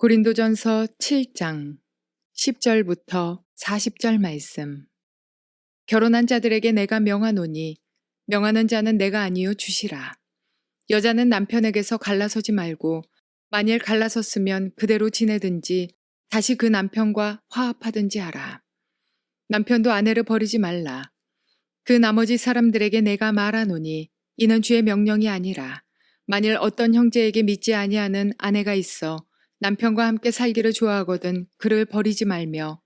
고린도전서 7장 10절부터 40절 말씀. 결혼한 자들에게 내가 명하노니 명하는 자는 내가 아니요 주시라. 여자는 남편에게서 갈라서지 말고 만일 갈라섰으면 그대로 지내든지 다시 그 남편과 화합하든지 하라. 남편도 아내를 버리지 말라. 그 나머지 사람들에게 내가 말하노니 이는 주의 명령이 아니라 만일 어떤 형제에게 믿지 아니하는 아내가 있어 남편과 함께 살기를 좋아하거든 그를 버리지 말며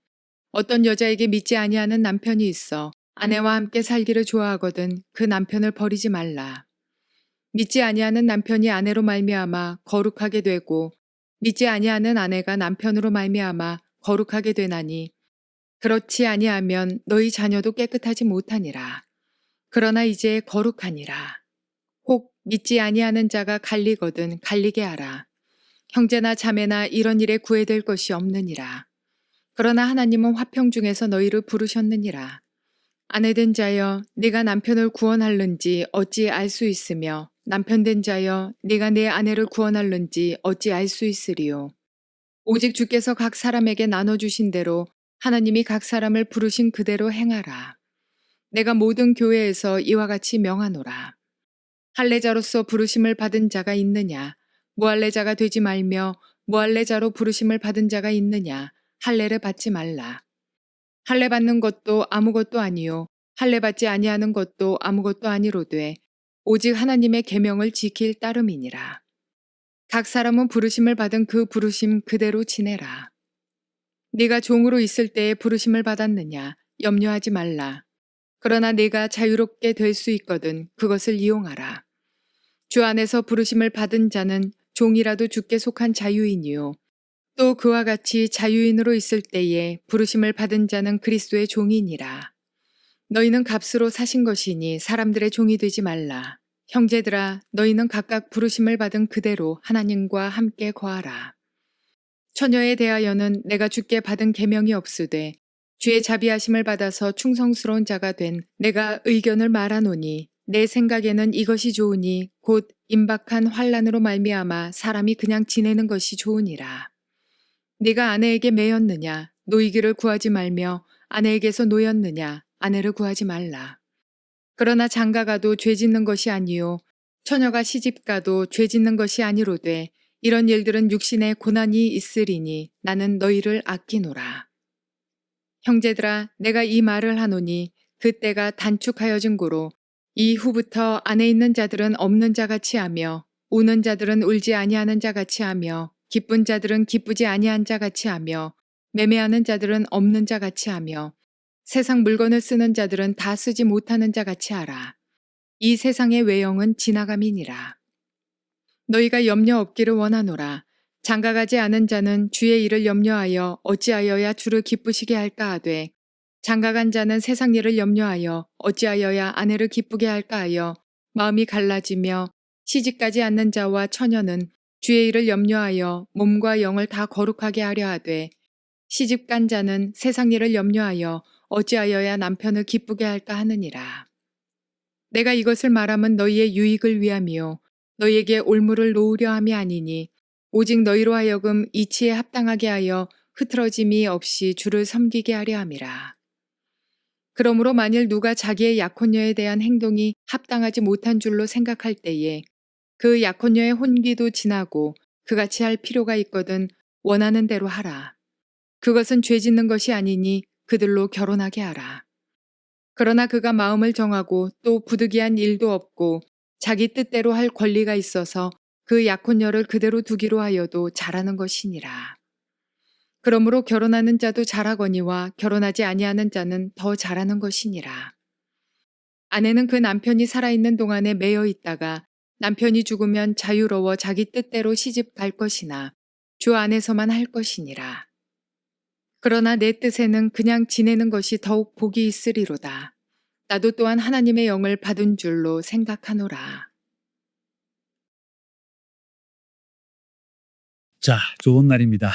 어떤 여자에게 믿지 아니하는 남편이 있어 아내와 함께 살기를 좋아하거든 그 남편을 버리지 말라. 믿지 아니하는 남편이 아내로 말미암아 거룩하게 되고 믿지 아니하는 아내가 남편으로 말미암아 거룩하게 되나니 그렇지 아니하면 너희 자녀도 깨끗하지 못하니라. 그러나 이제 거룩하니라. 혹 믿지 아니하는 자가 갈리거든 갈리게 하라. 형제나 자매나 이런 일에 구애될 것이 없느니라. 그러나 하나님은 화평 중에서 너희를 부르셨느니라. 아내된 자여 네가 남편을 구원할는지 어찌 알 수 있으며 남편된 자여 네가 내 아내를 구원할는지 어찌 알 수 있으리요. 오직 주께서 각 사람에게 나눠주신 대로 하나님이 각 사람을 부르신 그대로 행하라. 내가 모든 교회에서 이와 같이 명하노라. 할례자로서 부르심을 받은 자가 있느냐? 무할례자가 되지 말며 무할례자로 부르심을 받은 자가 있느냐? 할례를 받지 말라. 할례 받는 것도 아무것도 아니요 할례 받지 아니하는 것도 아무것도 아니로되 오직 하나님의 계명을 지킬 따름이니라. 각 사람은 부르심을 받은 그 부르심 그대로 지내라. 네가 종으로 있을 때에 부르심을 받았느냐? 염려하지 말라. 그러나 네가 자유롭게 될 수 있거든 그것을 이용하라. 주 안에서 부르심을 받은 자는 종이라도 주께 속한 자유인이요. 또 그와 같이 자유인으로 있을 때에 부르심을 받은 자는 그리스도의 종이니라. 너희는 값으로 사신 것이니 사람들의 종이 되지 말라. 형제들아, 너희는 각각 부르심을 받은 그대로 하나님과 함께 거하라. 처녀에 대하여는 내가 주께 받은 계명이 없으되 주의 자비하심을 받아서 충성스러운 자가 된 내가 의견을 말하노니 내 생각에는 이것이 좋으니 곧 임박한 환난으로 말미암아 사람이 그냥 지내는 것이 좋으니라. 네가 아내에게 매였느냐 노이기를 구하지 말며 아내에게서 노였느냐 아내를 구하지 말라. 그러나 장가가도 죄 짓는 것이 아니요 처녀가 시집가도 죄 짓는 것이 아니로되 이런 일들은 육신에 고난이 있으리니 나는 너희를 아끼노라. 형제들아 내가 이 말을 하노니 그때가 단축하여진 고로 이후부터 안에 있는 자들은 없는 자같이 하며 우는 자들은 울지 아니하는 자같이 하며 기쁜 자들은 기쁘지 아니한 자같이 하며 매매하는 자들은 없는 자같이 하며 세상 물건을 쓰는 자들은 다 쓰지 못하는 자같이 하라. 이 세상의 외형은 지나감이니라. 너희가 염려 없기를 원하노라. 장가가지 않은 자는 주의 일을 염려하여 어찌하여야 주를 기쁘시게 할까 하되 장가간 자는 세상 일을 염려하여 어찌하여야 아내를 기쁘게 할까 하여 마음이 갈라지며 시집가지 않는 자와 처녀는 주의 일을 염려하여 몸과 영을 다 거룩하게 하려 하되 시집간 자는 세상 일을 염려하여 어찌하여야 남편을 기쁘게 할까 하느니라. 내가 이것을 말함은 너희의 유익을 위함이요 너희에게 올무를 놓으려 함이 아니니 오직 너희로 하여금 이치에 합당하게 하여 흐트러짐이 없이 주를 섬기게 하려 함이라. 그러므로 만일 누가 자기의 약혼녀에 대한 행동이 합당하지 못한 줄로 생각할 때에 그 약혼녀의 혼기도 지나고 그같이 할 필요가 있거든 원하는 대로 하라. 그것은 죄 짓는 것이 아니니 그들로 결혼하게 하라. 그러나 그가 마음을 정하고 또 부득이한 일도 없고 자기 뜻대로 할 권리가 있어서 그 약혼녀를 그대로 두기로 하여도 잘하는 것이니라. 그러므로 결혼하는 자도 잘하거니와 결혼하지 아니하는 자는 더 잘하는 것이니라. 아내는 그 남편이 살아있는 동안에 매여 있다가 남편이 죽으면 자유로워 자기 뜻대로 시집 갈 것이나 주 안에서만 할 것이니라. 그러나 내 뜻에는 그냥 지내는 것이 더욱 복이 있으리로다. 나도 또한 하나님의 영을 받은 줄로 생각하노라. 자, 좋은 날입니다.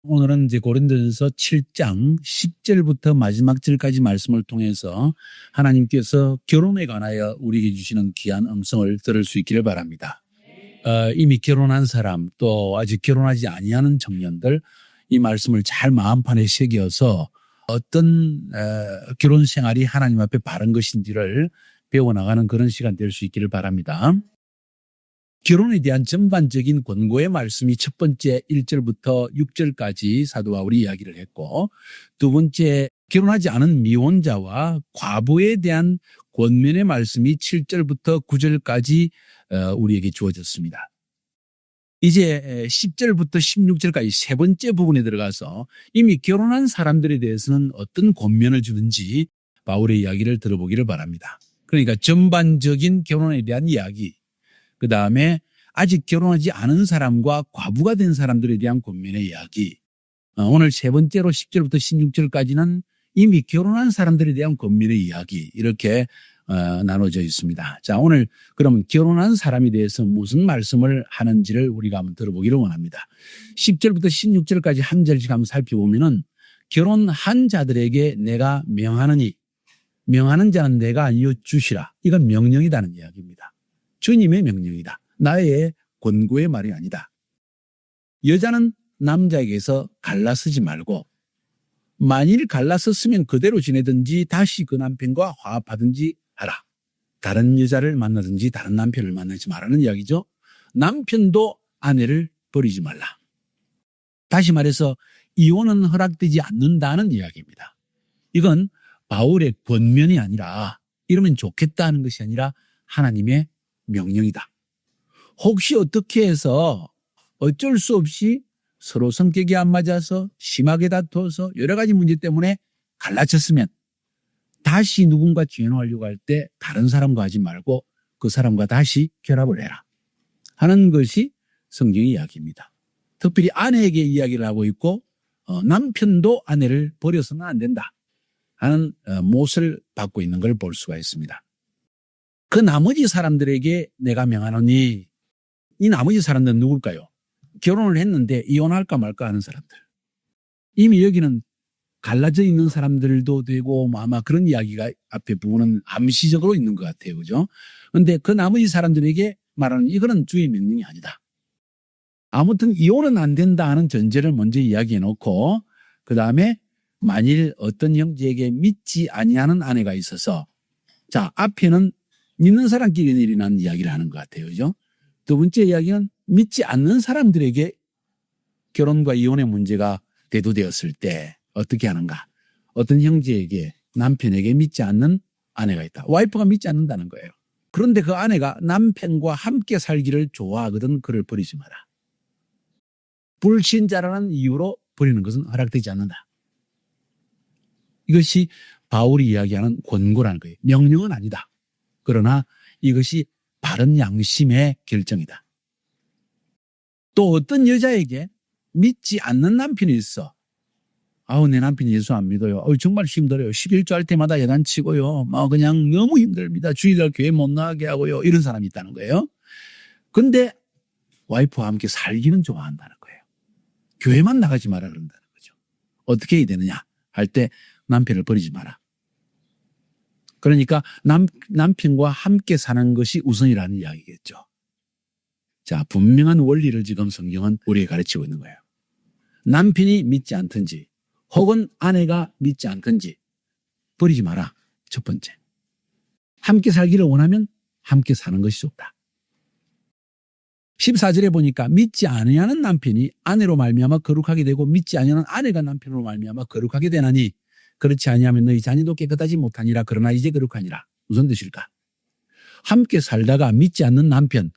오늘은 이제 고린도전서 7장 10절부터 마지막 절까지 말씀을 통해서 하나님께서 결혼에 관하여 우리에게 주시는 귀한 음성을 들을 수 있기를 바랍니다. 이미 결혼한 사람 또 아직 결혼하지 아니하는 청년들 이 말씀을 잘 마음판에 새겨서 어떤 결혼 생활이 하나님 앞에 바른 것인지를 배워나가는 그런 시간 될 수 있기를 바랍니다. 결혼에 대한 전반적인 권고의 말씀이 첫 번째 1절부터 6절까지 사도 바울이 이야기를 했고, 두 번째 결혼하지 않은 미혼자와 과부에 대한 권면의 말씀이 7절부터 9절까지 우리에게 주어졌습니다. 이제 10절부터 16절까지 세 번째 부분에 들어가서 이미 결혼한 사람들에 대해서는 어떤 권면을 주는지 바울의 이야기를 들어보기를 바랍니다. 그러니까 전반적인 결혼에 대한 이야기, 그 다음에 아직 결혼하지 않은 사람과 과부가 된 사람들에 대한 권면의 이야기, 오늘 세 번째로 10절부터 16절까지는 이미 결혼한 사람들에 대한 권면의 이야기, 이렇게 나눠져 있습니다. 자, 오늘 그럼 결혼한 사람에 대해서 무슨 말씀을 하는지를 우리가 한번 들어보기를 원합니다. 10절부터 16절까지 한 절씩 한번 살펴보면은 결혼한 자들에게 내가 명하느니 명하는 자는 내가 아니요 주시라. 이건 명령이라는 이야기입니다. 주님의 명령이다. 나의 권고의 말이 아니다. 여자는 남자에게서 갈라서지 말고 만일 갈라섰으면 그대로 지내든지 다시 그 남편과 화합하든지 하라. 다른 여자를 만나든지 다른 남편을 만나지 말라는 이야기죠. 남편도 아내를 버리지 말라. 다시 말해서 이혼은 허락되지 않는다는 이야기입니다. 이건 바울의 권면이 아니라 이러면 좋겠다는 것이 아니라 하나님의 명령이다. 혹시 어떻게 해서 어쩔 수 없이 서로 성격이 안 맞아서 심하게 다투어서 여러 가지 문제 때문에 갈라졌으면 다시 누군가 재혼하려고 할 때 다른 사람과 하지 말고 그 사람과 다시 결합을 해라 하는 것이 성경의 이야기입니다. 특별히 아내에게 이야기를 하고 있고 남편도 아내를 버려서는 안 된다 하는 못을 받고 있는 걸 볼 수가 있습니다. 그 나머지 사람들에게 내가 명하노니, 이 나머지 사람들은 누굴까요? 결혼을 했는데 이혼할까 말까 하는 사람들. 이미 여기는 갈라져 있는 사람들도 되고 아마 그런 이야기가 앞에 부분은 암시적으로 있는 것 같아요. 그죠? 그런데 그 나머지 사람들에게 말하는 이거는 주의 명령이 아니다. 아무튼 이혼은 안 된다 하는 전제를 먼저 이야기해 놓고 그 다음에 만일 어떤 형제에게 믿지 아니하는 아내가 있어서, 자, 앞에는 믿는 사람끼리 일어난 이야기를 하는 것 같아요. 그죠? 두 번째 이야기는 믿지 않는 사람들에게 결혼과 이혼의 문제가 대두되었을 때 어떻게 하는가? 어떤 형제에게, 남편에게 믿지 않는 아내가 있다. 와이프가 믿지 않는다는 거예요. 그런데 그 아내가 남편과 함께 살기를 좋아하거든 그를 버리지 마라. 불신자라는 이유로 버리는 것은 허락되지 않는다. 이것이 바울이 이야기하는 권고라는 거예요. 명령은 아니다. 그러나 이것이 바른 양심의 결정이다. 또 어떤 여자에게 믿지 않는 남편이 있어. 아우, 내 남편이 예수 안 믿어요. 정말 힘들어요. 11조 할 때마다 야단치고요. 그냥 너무 힘듭니다. 주일날 교회 못 나가게 하고요. 이런 사람이 있다는 거예요. 근데 와이프와 함께 살기는 좋아한다는 거예요. 교회만 나가지 마라 그런다는 거죠. 어떻게 해야 되느냐 할 때 남편을 버리지 마라. 그러니까 남편과 함께 사는 것이 우선이라는 이야기겠죠. 자, 분명한 원리를 지금 성경은 우리에게 가르치고 있는 거예요. 남편이 믿지 않든지 혹은 아내가 믿지 않든지 버리지 마라. 첫 번째. 함께 살기를 원하면 함께 사는 것이 좋다. 14절에 보니까 믿지 아니하는 남편이 아내로 말미암아 거룩하게 되고 믿지 아니하는 아내가 남편으로 말미암아 거룩하게 되나니 그렇지 아니하면 너희 자녀도 깨끗하지 못하니라. 그러나 이제 거룩하니라. 무슨 뜻일까? 함께 살다가 믿지 않는 남편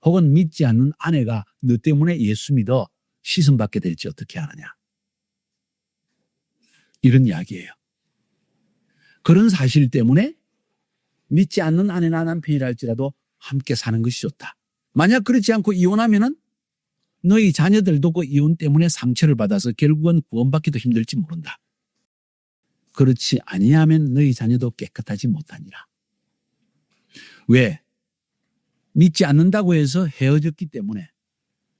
혹은 믿지 않는 아내가 너 때문에 예수 믿어 시선받게 될지 어떻게 하느냐. 이런 이야기예요. 그런 사실 때문에 믿지 않는 아내나 남편이라 할지라도 함께 사는 것이 좋다. 만약 그렇지 않고 이혼하면은 너희 자녀들도 그 이혼 때문에 상처를 받아서 결국은 구원받기도 힘들지 모른다. 그렇지 아니하면 너희 자녀도 깨끗하지 못하니라. 왜? 믿지 않는다고 해서 헤어졌기 때문에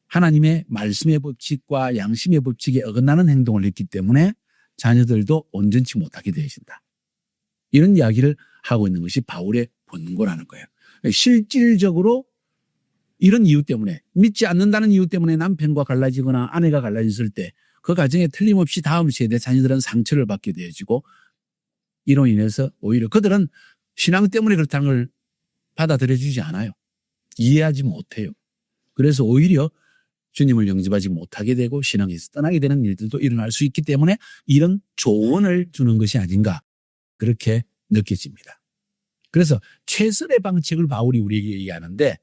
하나님의 말씀의 법칙과 양심의 법칙에 어긋나는 행동을 했기 때문에 자녀들도 온전치 못하게 되어진다. 이런 이야기를 하고 있는 것이 바울의 권고라는 거예요. 실질적으로 이런 이유 때문에, 믿지 않는다는 이유 때문에 남편과 갈라지거나 아내가 갈라졌을 때 그 가정에 틀림없이 다음 세대 자녀들은 상처를 받게 되어지고, 이로 인해서 오히려 그들은 신앙 때문에 그렇다는 걸 받아들여주지 않아요. 이해하지 못해요. 그래서 오히려 주님을 영접하지 못하게 되고 신앙에서 떠나게 되는 일들도 일어날 수 있기 때문에 이런 조언을 주는 것이 아닌가, 그렇게 느껴집니다. 그래서 최선의 방책을 바울이 우리에게 얘기하는데,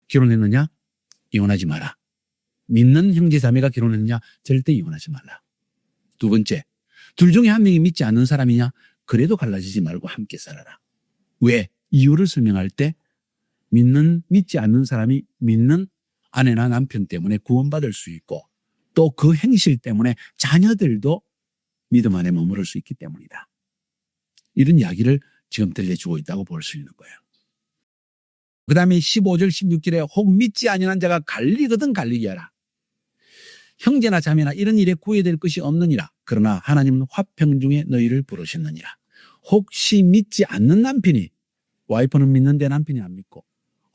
결혼했느냐? 이혼하지 마라. 믿는 형제 자매가 결혼했느냐? 절대 이혼하지 말라. 두 번째, 둘 중에 한 명이 믿지 않는 사람이냐? 그래도 갈라지지 말고 함께 살아라. 왜? 이유를 설명할 때 믿지 않는 사람이 믿는 아내나 남편 때문에 구원받을 수 있고, 또 그 행실 때문에 자녀들도 믿음 안에 머무를 수 있기 때문이다. 이런 이야기를 지금 들려주고 있다고 볼 수 있는 거예요. 그 다음에 15절 16절에 혹 믿지 아니한 자가 갈리거든 갈리게 하라. 형제나 자매나 이런 일에 구애될 것이 없느니라. 그러나 하나님은 화평 중에 너희를 부르셨느니라. 혹시 믿지 않는 남편이, 와이프는 믿는데 남편이 안 믿고,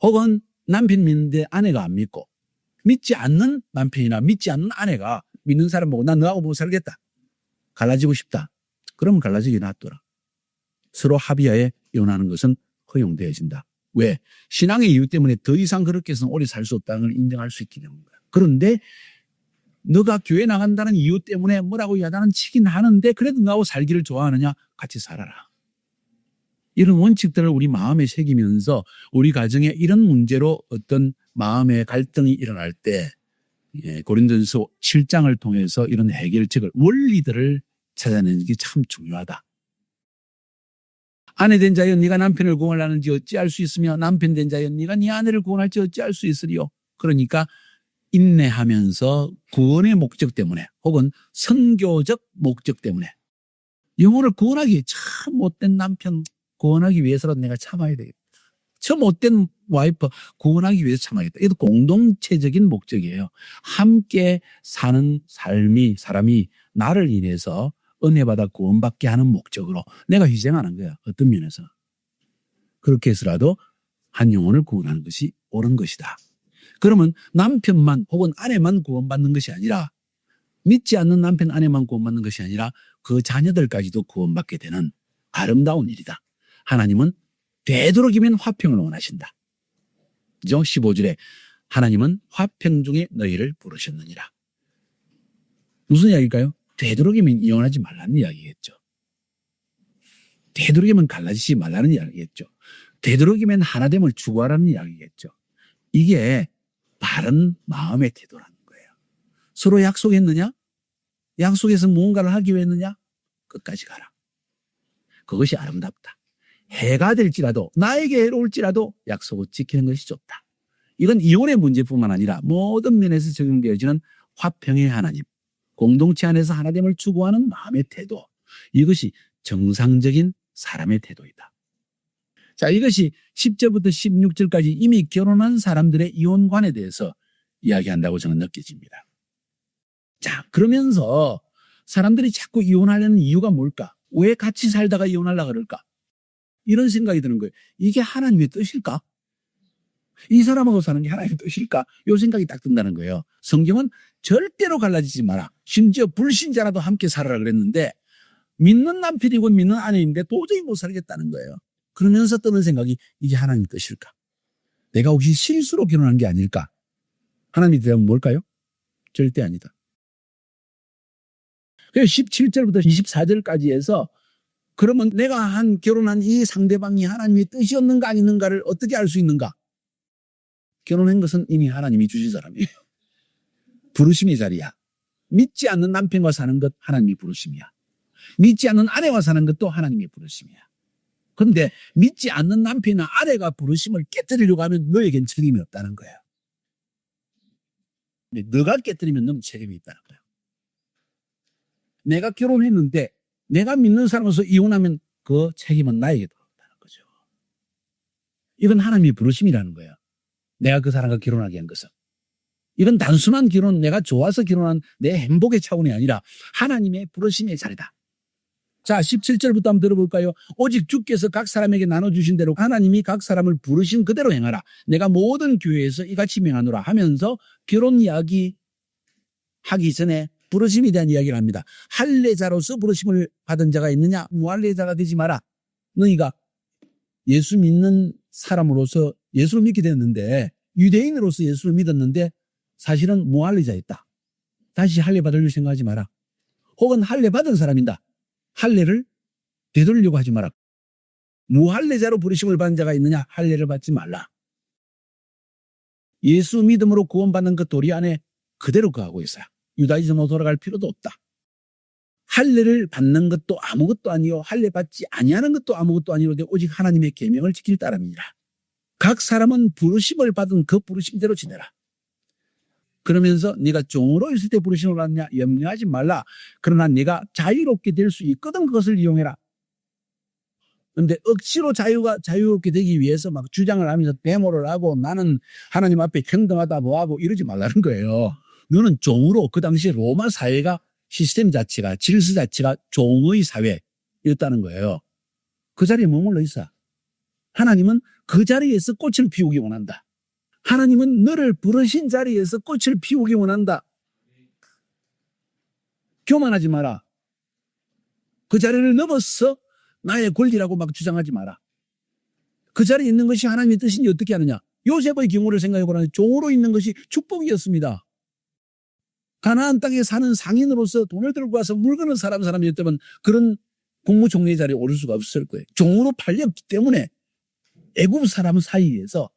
혹은 남편 믿는데 아내가 안 믿고, 믿지 않는 남편이나 믿지 않는 아내가 믿는 사람 보고 난 너하고 못 살겠다, 갈라지고 싶다, 그러면 갈라지기 놔둬라. 서로 합의하에 이혼하는 것은 허용되어진다. 왜? 신앙의 이유 때문에 더 이상 그렇게 해서는 오래 살 수 없다는 걸 인정할 수 있기 때문인 거야. 그런데 너가 교회 나간다는 이유 때문에 뭐라고 야단은 치긴 하는데 그래도 너하고 살기를 좋아하느냐? 같이 살아라. 이런 원칙들을 우리 마음에 새기면서 우리 가정에 이런 문제로 어떤 마음의 갈등이 일어날 때, 고린도전서 7장을 통해서 이런 해결책을, 원리들을 찾아내는 게 참 중요하다. 아내 된 자여 네가 남편을 구원하는지 어찌할 수 있으며 남편 된 자여 네가 네 아내를 구원할지 어찌할 수 있으리요. 그러니까 인내하면서 구원의 목적 때문에, 혹은 선교적 목적 때문에, 영혼을 구원하기, 참 못된 남편 구원하기 위해서라도 내가 참아야 되겠다, 저 못된 와이프 구원하기 위해서 참아야겠다. 이것도 공동체적인 목적이에요. 함께 사는 사람이 나를 인해서 은혜받아 구원받게 하는 목적으로 내가 희생하는 거야. 어떤 면에서. 그렇게 해서라도 한 영혼을 구원하는 것이 옳은 것이다. 그러면 남편만 혹은 아내만 구원받는 것이 아니라, 믿지 않는 남편 아내만 구원받는 것이 아니라 그 자녀들까지도 구원받게 되는 아름다운 일이다. 하나님은 되도록이면 화평을 원하신다. 그죠? 15절에 하나님은 화평 중에 너희를 부르셨느니라. 무슨 이야기일까요? 되도록이면 이혼하지 말라는 이야기겠죠. 되도록이면 갈라지지 말라는 이야기겠죠. 되도록이면 하나됨을 추구하라는 이야기겠죠. 이게 바른 마음의 태도라는 거예요. 서로 약속했느냐? 약속해서 무언가를 하기 위해 했느냐? 끝까지 가라. 그것이 아름답다. 해가 될지라도, 나에게 해로울지라도 약속을 지키는 것이 좋다. 이건 이혼의 문제뿐만 아니라 모든 면에서 적용되어지는 화평의 하나님, 공동체 안에서 하나됨을 추구하는 마음의 태도, 이것이 정상적인 사람의 태도이다. 자, 이것이 10절부터 16절까지 이미 결혼한 사람들의 이혼관에 대해서 이야기한다고 저는 느껴집니다. 자, 그러면서 사람들이 자꾸 이혼하려는 이유가 뭘까? 왜 같이 살다가 이혼하려고 그럴까? 이런 생각이 드는 거예요. 이게 하나님의 뜻일까? 이 사람하고 사는 게 하나님의 뜻일까? 이 생각이 딱 든다는 거예요. 성경은 절대로 갈라지지 마라. 심지어 불신자라도 함께 살아라 그랬는데, 믿는 남편이고 믿는 아내인데 도저히 못 살겠다는 거예요. 그러면서 드는 생각이, 이게 하나님의 뜻일까? 내가 혹시 실수로 결혼한 게 아닐까? 하나님의 대답은 뭘까요? 절대 아니다. 그래서 17절부터 24절까지 해서, 그러면 내가 결혼한 이 상대방이 하나님의 뜻이었는가 아니었는가를 어떻게 알 수 있는가? 결혼한 것은 이미 하나님이 주신 사람이에요. 부르심의 자리야. 믿지 않는 남편과 사는 것 하나님의 부르심이야. 믿지 않는 아내와 사는 것도 하나님의 부르심이야. 그런데 믿지 않는 남편이나 아내가 부르심을 깨뜨리려고 하면 너에겐 책임이 없다는 거예요. 근데 너가 깨뜨리면 너는 책임이 있다는 거예요. 내가 결혼했는데 내가 믿는 사람으로서 이혼하면 그 책임은 나에게 돌아온다는 거죠. 이건 하나님의 부르심이라는 거예요. 내가 그 사람과 결혼하게 한 것은. 이건 단순한 결혼, 내가 좋아서 결혼한 내 행복의 차원이 아니라 하나님의 부르심의 자리다. 자, 17절부터 한번 들어볼까요? 오직 주께서 각 사람에게 나눠주신 대로 하나님이 각 사람을 부르신 그대로 행하라. 내가 모든 교회에서 이같이 명하노라 하면서 결혼 이야기 하기 전에 부르심에 대한 이야기를 합니다. 할례자로서 부르심을 받은 자가 있느냐? 무할례자가 되지 마라. 너희가 예수 믿는 사람으로서 예수를 믿게 됐는데, 유대인으로서 예수를 믿었는데 사실은 무할례자였다. 다시 할례 받으려고 생각하지 마라. 혹은 할례 받은 사람이다. 할례를 되돌리려고 하지 마라. 무할례자로 부르심을 받은 자가 있느냐? 할례를 받지 말라. 예수 믿음으로 구원받는 그 도리 안에 그대로 거하고 있어요. 유다이즘으로 돌아갈 필요도 없다. 할례를 받는 것도 아무것도 아니요, 할례 받지 아니하는 것도 아무것도 아니로되 오직 하나님의 계명을 지킬 따름이니라. 각 사람은 부르심을 받은 그 부르심대로 지내라. 그러면서 네가 종으로 있을 때 부르심을 받느냐? 염려하지 말라. 그러나 네가 자유롭게 될 수 있거든 그것을 이용해라. 그런데 억지로 자유롭게 되기 위해서 막 주장을 하면서 데모를 하고 나는 하나님 앞에 평등하다 뭐하고 이러지 말라는 거예요. 너는 종으로, 그 당시 로마 사회가 시스템 자체가, 질서 자체가 종의 사회였다는 거예요. 그 자리에 머물러 있어. 하나님은 그 자리에서 꽃을 피우기 원한다. 하나님은 너를 부르신 자리에서 꽃을 피우기 원한다. 교만하지 마라. 그 자리를 넘어서 나의 권리라고 막 주장하지 마라. 그 자리에 있는 것이 하나님의 뜻인지 어떻게 하느냐. 요셉의 경우를 생각해보라. 종으로 있는 것이 축복이었습니다. 가나안 땅에 사는 상인으로서 돈을 들고 와서 물건을 사람 사람이었다면 그런 국무총리 자리에 오를 수가 없을 거예요. 종으로 팔렸기 때문에 애굽 사람 사이에서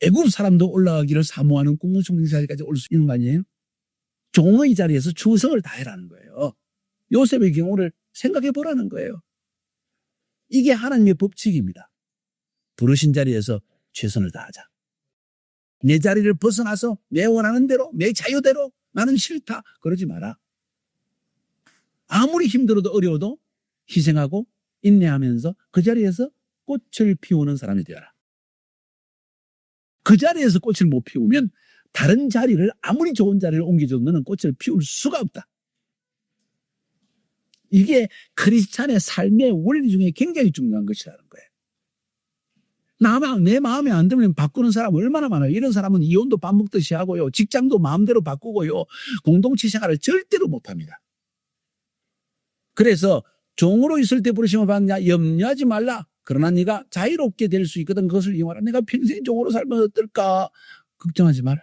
애굽 사람도 올라가기를 사모하는 국무총리 자리까지 올 수 있는 거 아니에요? 종의 자리에서 충성을 다해라는 거예요. 요셉의 경우를 생각해 보라는 거예요. 이게 하나님의 법칙입니다. 부르신 자리에서 최선을 다하자. 내 자리를 벗어나서 내 원하는 대로, 내 자유대로 나는 싫다. 그러지 마라. 아무리 힘들어도 어려워도 희생하고 인내하면서 그 자리에서 꽃을 피우는 사람이 되어라. 그 자리에서 꽃을 못 피우면 다른 자리를, 아무리 좋은 자리를 옮겨줘도 너는 꽃을 피울 수가 없다. 이게 크리스찬의 삶의 원리 중에 굉장히 중요한 것이라는 거예요. 내 마음에 안 들면 바꾸는 사람 얼마나 많아요. 이런 사람은 이혼도 밥 먹듯이 하고요. 직장도 마음대로 바꾸고요. 공동체 생활을 절대로 못합니다. 그래서 종으로 있을 때 부르심을 받느냐? 염려하지 말라. 그러나 네가 자유롭게 될 수 있거든 그것을 이용하라. 내가 평생 종으로 살면 어떨까? 걱정하지 마라.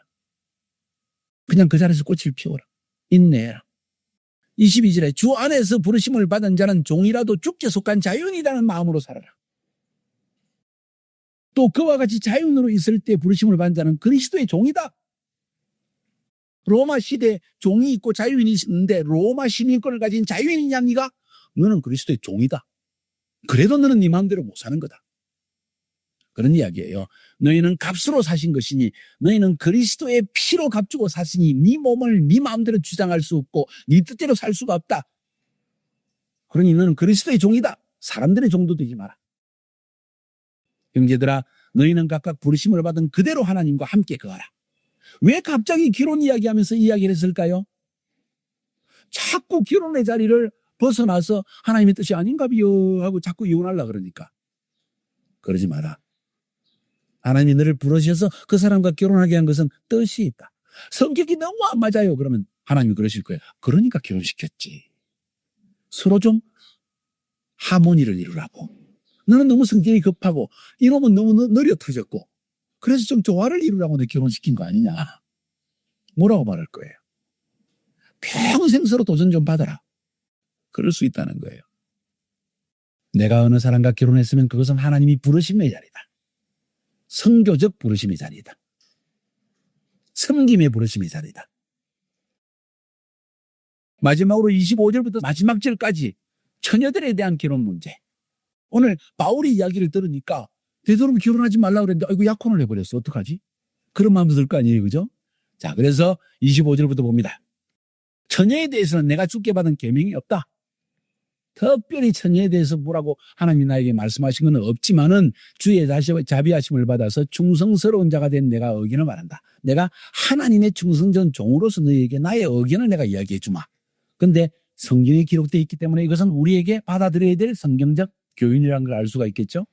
그냥 그 자리에서 꽃을 피워라. 인내해라. 22절에 주 안에서 부르심을 받은 자는 종이라도 주께 속한 자유인이라는 마음으로 살아라. 또 그와 같이 자유인으로 있을 때 부르심을 받은 자는 그리스도의 종이다. 로마 시대에 종이 있고 자유인이 있는데 로마 시민권을 가진 자유인이냐 네가? 너는 그리스도의 종이다. 그래도 너는 네 마음대로 못 사는 거다. 그런 이야기예요. 너희는 값으로 사신 것이니 너희는 그리스도의 피로 값주고 사시니 네 몸을 네 마음대로 주장할 수 없고 네 뜻대로 살 수가 없다. 그러니 너는 그리스도의 종이다. 사람들의 종도 되지 마라. 형제들아, 너희는 각각 부르심을 받은 그대로 하나님과 함께 거하라. 왜 갑자기 결혼 이야기하면서 이야기를 했을까요? 자꾸 결혼의 자리를 벗어나서 하나님의 뜻이 아닌가 비요 하고 자꾸 이혼하려고 그러니까. 그러지 마라. 하나님이 너를 부르셔서 그 사람과 결혼하게 한 것은 뜻이 있다. 성격이 너무 안 맞아요. 그러면 하나님이 그러실 거예요. 그러니까 결혼시켰지. 서로 좀 하모니를 이루라고. 너는 너무 성격이 급하고 이놈은 너무 느려 터졌고 그래서 좀 조화를 이루라고 내 결혼시킨 거 아니냐. 뭐라고 말할 거예요. 평생 서로 도전 좀 받아라. 그럴 수 있다는 거예요. 내가 어느 사람과 결혼했으면 그것은 하나님이 부르심의 자리다. 선교적 부르심의 자리다. 섬김의 부르심의 자리다. 마지막으로 25절부터 마지막 절까지 처녀들에 대한 결혼 문제. 오늘 바울이 이야기를 들으니까 되도록 결혼하지 말라고 그랬는데 아이고 약혼을 해버렸어. 어떡하지? 그런 마음도 들 거 아니에요. 그죠? 자, 그래서 25절부터 봅니다. 처녀에 대해서는 내가 주께 받은 계명이 없다. 특별히 처녀에 대해서 뭐라고 하나님이 나에게 말씀하신 건 없지만은 주의 자비하심을 받아서 충성스러운 자가 된 내가 의견을 말한다. 내가 하나님의 충성전 종으로서 너희에게 나의 의견을 내가 이야기해 주마. 근데 성경에 기록되어 있기 때문에 이것은 우리에게 받아들여야 될 성경적 교훈이라는 걸 알 수가 있겠죠.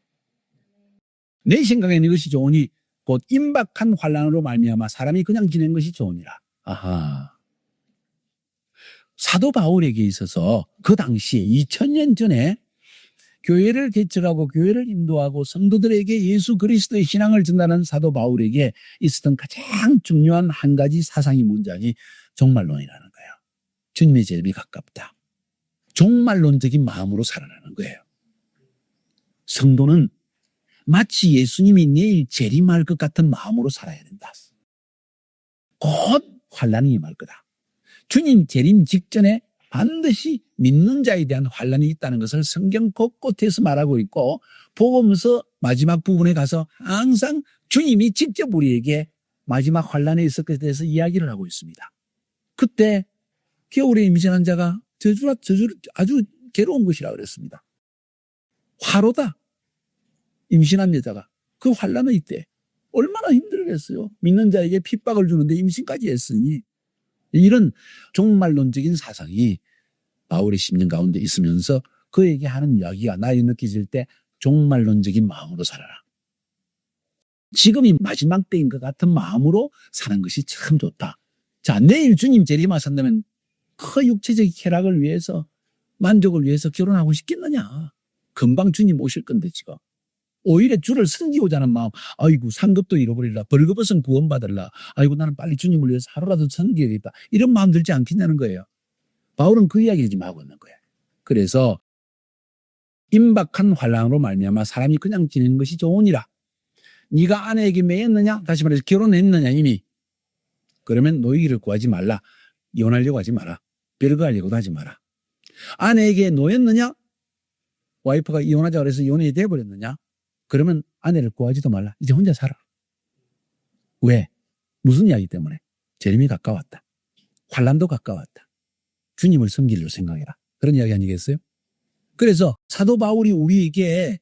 내 생각에는 이것이 좋으니 곧 임박한 환난으로 말미암아 사람이 그냥 지낸 것이 좋으니라. 아하. 사도 바울에게 있어서 그 당시에 2000년 전에 교회를 개척하고 교회를 인도하고 성도들에게 예수 그리스도의 신앙을 전하는 사도 바울에게 있었던 가장 중요한 한 가지 사상이 문장이 종말론이라는 거예요. 주님의 재림이 가깝다. 종말론적인 마음으로 살아가는 거예요. 성도는 마치 예수님이 내일 재림할 것 같은 마음으로 살아야 된다. 곧 환난이 임할 거다. 주님 재림 직전에 반드시 믿는 자에 대한 환난이 있다는 것을 성경 곳곳에서 말하고 있고 복음서 마지막 부분에 가서 항상 주님이 직접 우리에게 마지막 환난에 있을 것에 대해서 이야기를 하고 있습니다. 그때 겨울에 임신한 자가 저주라 아주 괴로운 것이라 그랬습니다. 화로다. 임신한 여자가 그 환난은 있대. 얼마나 힘들겠어요. 믿는 자에게 핍박을 주는데 임신까지 했으니 이런 종말론적인 사상이 바울의 심령 가운데 있으면서 그에게 하는 이야기가 나에 느껴질 때 종말론적인 마음으로 살아라. 지금이 마지막 때인 것 같은 마음으로 사는 것이 참 좋다. 자, 내일 주님 재림하신다면 그 육체적 쾌락을 위해서 만족을 위해서 결혼하고 싶겠느냐. 금방 주님 오실 건데 지금. 오히려 주를 섬기고자 하는 마음. 아이고 상급도 잃어버리라. 벌거벗은 구원받으라. 아이고 나는 빨리 주님을 위해서 하루라도 섬겨야겠다. 이런 마음 들지 않겠냐는 거예요. 바울은 그 이야기를 지금 하고 있는 거예요. 그래서 임박한 환난으로 말미암아 사람이 그냥 지내는 것이 좋으니라. 네가 아내에게 매였느냐? 다시 말해서 결혼했느냐 이미. 그러면 노이기를 구하지 말라. 이혼하려고 하지 마라. 별거 하려고도 하지 마라. 아내에게 노였느냐? 와이프가 이혼하자 그래서 이혼이 돼버렸느냐? 그러면 아내를 구하지도 말라. 이제 혼자 살아. 왜? 무슨 이야기 때문에? 재림이 가까웠다. 환난도 가까웠다. 주님을 섬기려 생각해라. 그런 이야기 아니겠어요? 그래서 사도 바울이 우리에게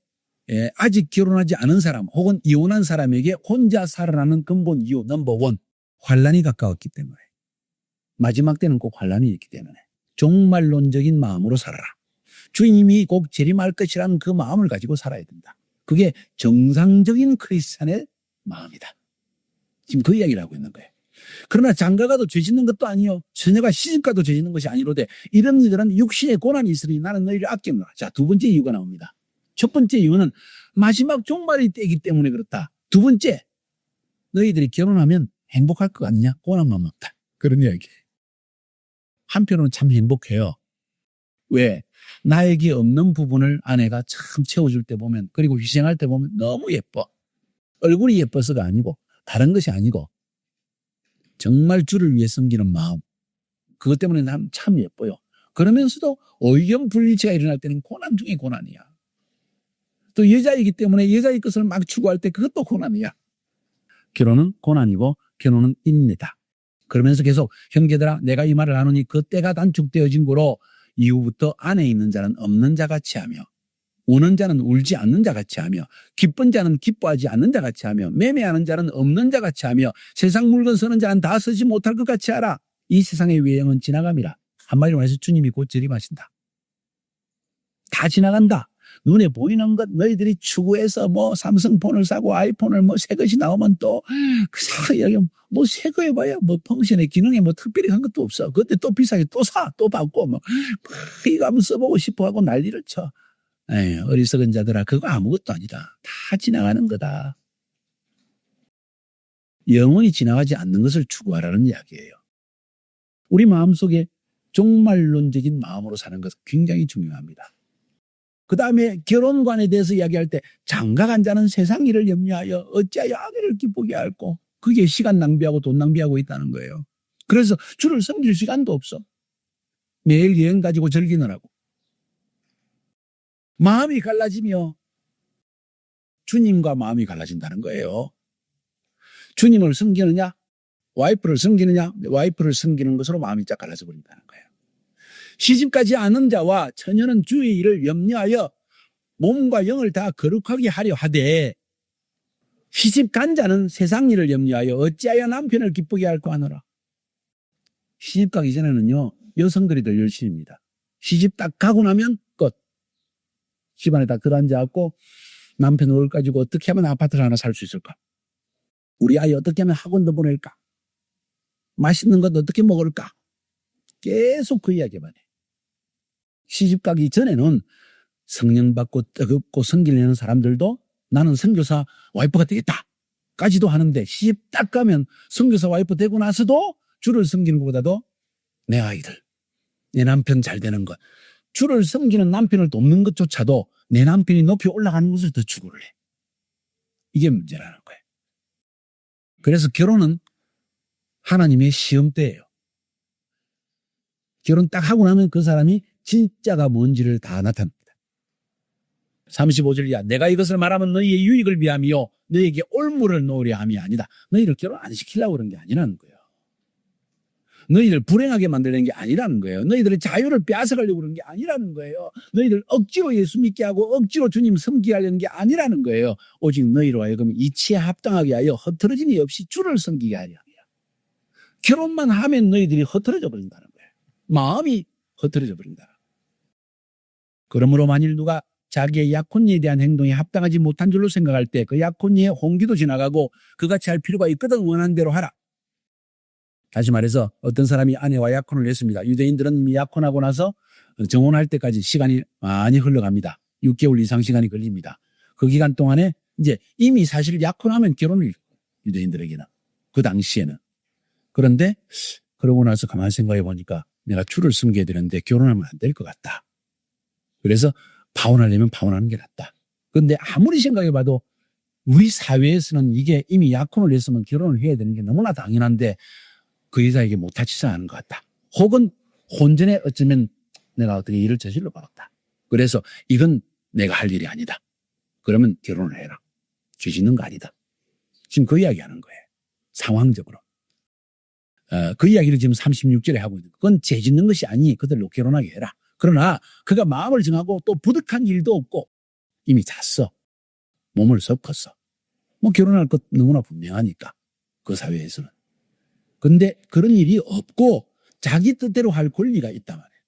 아직 결혼하지 않은 사람 혹은 이혼한 사람에게 혼자 살아라는 근본 이유 넘버1. 환난이 가까웠기 때문에. 마지막 때는 꼭 환난이 있기 때문에. 종말론적인 마음으로 살아라. 주님이 꼭 재림할 것이라는 그 마음을 가지고 살아야 된다. 그게 정상적인 크리스찬의 마음이다. 지금 그 이야기를 하고 있는 거예요. 그러나 장가가도 죄 짓는 것도 아니요. 처녀가 시집가도 죄 짓는 것이 아니로되 이런 이들은 육신의 고난이 있으니 나는 너희를 아끼노라. 자, 두 번째 이유가 나옵니다. 첫 번째 이유는 마지막 종말이 때이기 때문에 그렇다. 두 번째, 너희들이 결혼하면 행복할 것 같냐? 고난만 먹다. 그런 이야기예요. 한편으로는 참 행복해요. 왜? 나에게 없는 부분을 아내가 참 채워줄 때 보면 그리고 희생할 때 보면 너무 예뻐. 얼굴이 예뻐서가 아니고 다른 것이 아니고 정말 주를 위해 섬기는 마음. 그것 때문에 난 참 예뻐요. 그러면서도 의견 불일치가 일어날 때는 고난 중에 고난이야. 또 여자이기 때문에 여자의 것을 막 추구할 때 그것도 고난이야. 결혼은 고난이고 결혼은 입니다. 그러면서 계속 형제들아 내가 이 말을 하노니 그 때가 단축되어진 거로 이후부터 안에 있는 자는 없는 자같이 하며 우는 자는 울지 않는 자같이 하며 기쁜 자는 기뻐하지 않는 자같이 하며 매매하는 자는 없는 자같이 하며 세상 물건 쓰는 자는 다 쓰지 못할 것 같이 하라. 이 세상의 외형은 지나감이라. 한마디로 말해서 주님이 곧 재림하신다. 다 지나간다. 눈에 보이는 것 너희들이 추구해서 뭐 삼성폰을 사고 아이폰을 뭐 새 것이 나오면 또 뭐 새 거 해봐야 뭐 펑션의 기능에 뭐 특별히 한 것도 없어. 그때 또 비싸게 또 사, 또 받고 뭐 이거 한번 써보고 싶어 하고 난리를 쳐. 에이, 어리석은 자들아 그거 아무것도 아니다. 다 지나가는 거다. 영원히 지나가지 않는 것을 추구하라는 이야기예요. 우리 마음속에 종말론적인 마음으로 사는 것 굉장히 중요합니다. 그 다음에 결혼관에 대해서 이야기할 때 장가간 자는 세상 일을 염려하여 어찌하여 아내를 기쁘게 할꼬. 그게 시간 낭비하고 돈 낭비하고 있다는 거예요. 그래서 주를 섬길 시간도 없어. 매일 여행 가지고 즐기느라고. 마음이 갈라지며 주님과 마음이 갈라진다는 거예요. 주님을 섬기느냐 와이프를 섬기느냐 와이프를 섬기는 것으로 마음이 쫙 갈라져 버린다는 거예요. 시집가지 않은 자와 처녀는 주의 일을 염려하여 몸과 영을 다 거룩하게 하려 하되 시집간 자는 세상 일을 염려하여 어찌하여 남편을 기쁘게 할까 하노라. 시집가기 전에는요 여성들이 더 열심입니다. 시집 딱 가고 나면 끝. 집안에 딱 들어앉아갖고 남편 얼굴 가지고 어떻게 하면 아파트를 하나 살 수 있을까? 우리 아이 어떻게 하면 학원도 보낼까? 맛있는 것 어떻게 먹을까? 계속 그 이야기만 해. 시집 가기 전에는 성령 받고 뜨겁고 성기를 내는 사람들도 나는 선교사 와이프가 되겠다 까지도 하는데 시집 딱 가면 선교사 와이프 되고 나서도 주를 섬기는 것보다도 내 아이들, 내 남편 잘 되는 것, 주를 섬기는 남편을 돕는 것조차도 내 남편이 높이 올라가는 것을 더 추구를 해. 이게 문제라는 거예요. 그래서 결혼은 하나님의 시험대예요. 결혼 딱 하고 나면 그 사람이 진짜가 뭔지를 다 나타냅니다. 35절 이하 내가 이것을 말하면 너희의 유익을 위함이요 너희에게 올무를 놓으려 함이 아니다. 너희를 결혼 안 시키려고 그런 게 아니라는 거예요. 너희들 불행하게 만들려는 게 아니라는 거예요. 너희들의 자유를 빼앗아가려고 그런 게 아니라는 거예요. 너희들 억지로 예수 믿게 하고 억지로 주님 섬기게 하려는 게 아니라는 거예요. 오직 너희로 하여금 이치에 합당하게 하여 흐트러짐이 없이 주를 섬기게 하려 함이야. 결혼만 하면 너희들이 흐트러져 버린다는 거예요. 마음이 흐트러져 버린다. 그러므로 만일 누가 자기의 약혼녀에 대한 행동이 합당하지 못한 줄로 생각할 때 그 약혼녀의 홍기도 지나가고 그같이 할 필요가 있거든 원하는 대로 하라. 다시 말해서 어떤 사람이 아내와 약혼을 했습니다. 유대인들은 이미 약혼하고 나서 정혼할 때까지 시간이 많이 흘러갑니다. 6개월 이상 시간이 걸립니다. 그 기간 동안에 이제 이미 사실 약혼하면 결혼을 유대인들에게는 그 당시에는. 그런데 그러고 나서 가만히 생각해 보니까 내가 주를 섬겨야 되는데 결혼하면 안 될 것 같다. 그래서 파혼하려면 파혼하는 게 낫다. 그런데 아무리 생각해 봐도 우리 사회에서는 이게 이미 약혼을 했으면 결혼을 해야 되는 게 너무나 당연한데 그 여자에게 못하지도 않은 것 같다. 혹은 혼전에 어쩌면 내가 어떻게 일을 저질러 봤다. 그래서 이건 내가 할 일이 아니다. 그러면 결혼을 해라. 죄 짓는 거 아니다. 지금 그 이야기 하는 거예요. 상황적으로. 그 이야기를 지금 36절에 하고 있는 거예요. 그건 죄 짓는 것이 아니 그들로 결혼하게 해라. 그러나 그가 마음을 정하고 또 부득한 일도 없고 이미 잤어. 몸을 섞었어. 뭐 결혼할 것 너무나 분명하니까 그 사회에서는. 근데 그런 일이 없고 자기 뜻대로 할 권리가 있단 말이에요.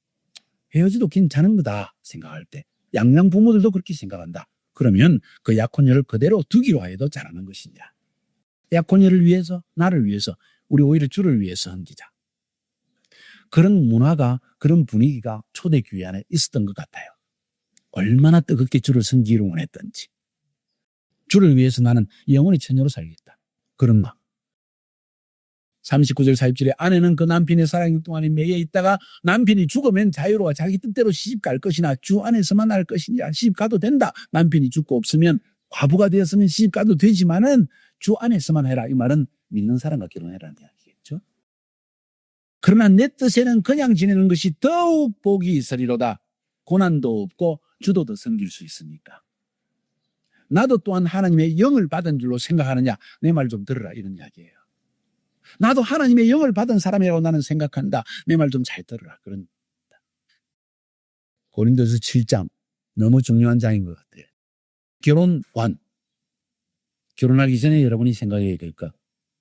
헤어져도 괜찮은 거다 생각할 때 양양 부모들도 그렇게 생각한다. 그러면 그 약혼녀를 그대로 두기로 해도 잘하는 것이냐. 약혼녀를 위해서 나를 위해서 우리 오히려 주를 위해서 섬기자. 그런 문화가 그런 분위기가 초대교회 안에 있었던 것 같아요. 얼마나 뜨겁게 주를 섬기기를 원했던지. 주를 위해서 나는 영원히 처녀로 살겠다. 그런 마음. 39절 40절에 아내는 그 남편의 사랑 동안에 매여 있다가 남편이 죽으면 자유로워 자기 뜻대로 시집 갈 것이나 주 안에서만 할 것이냐. 시집 가도 된다. 남편이 죽고 없으면 과부가 되었으면 시집 가도 되지만은 주 안에서만 해라. 이 말은 믿는 사람과 결혼해라는 이야기겠죠. 그러나 내 뜻에는 그냥 지내는 것이 더욱 복이 있으리로다. 고난도 없고 주도 더 섬길 수 있으니까. 나도 또한 하나님의 영을 받은 줄로 생각하느냐. 내 말 좀 들으라 이런 이야기예요. 나도 하나님의 영을 받은 사람이라고 나는 생각한다. 내 말 좀 잘 들으라. 그런. 고린도서 7장. 너무 중요한 장인 것 같아요. 결혼관. 결혼하기 전에 여러분이 생각해야 될까?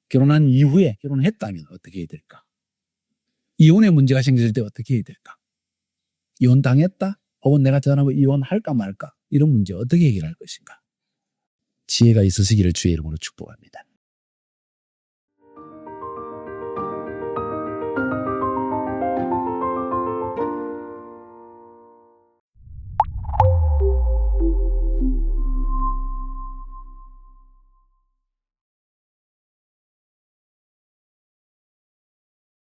결혼한 이후에 결혼했다면 어떻게 해야 될까? 이혼의 문제가 생겼을 때 어떻게 해야 될까? 이혼당했다? 혹은 내가 전하고 이혼할까 말까? 이런 문제 어떻게 해결할 것인가? 지혜가 있으시기를 주의 이름으로 축복합니다.